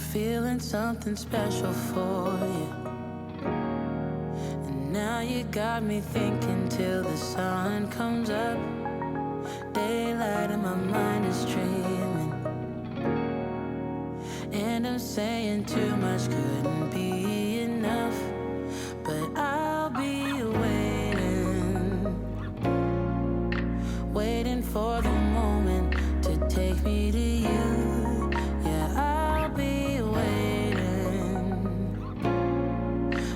Feeling something special for you. And now you got me thinking till the sun comes up. Daylight and my mind is dreaming. And I'm saying too much couldn't be enough. But I'll be waiting for the moment to take me to you. Yeah, I'll be waiting.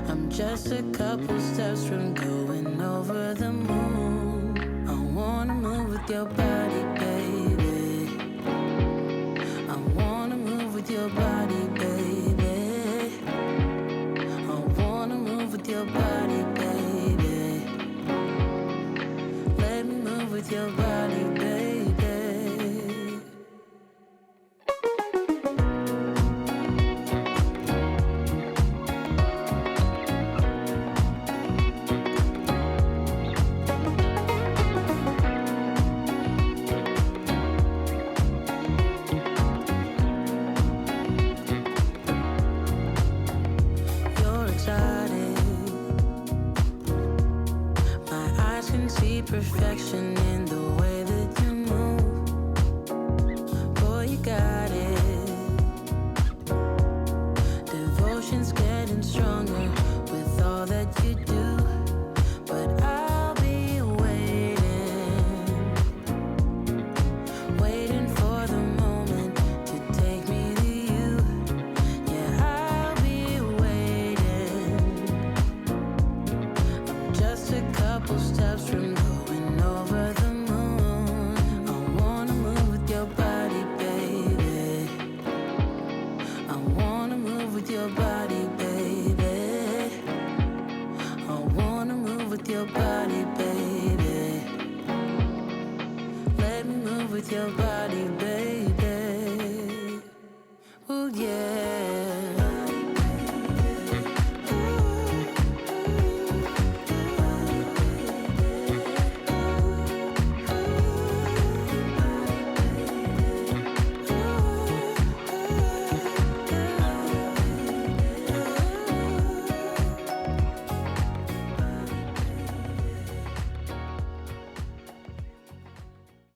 I'm just a couple steps from going over the moon. I wanna move with your body, baby. I wanna move with your body, baby. I wanna move with your body, baby. Let me move with your body, baby. Perfection in the way that you move. Boy, you got it. Devotion's getting stronger with all that you do. But I'll be waiting for the moment to take me to you. Yeah, I'll be waiting. I'm just a couple steps from over the moon. I wanna move with your body, baby. I wanna move with your body, baby. I wanna move with your body, baby. Let me move with your body.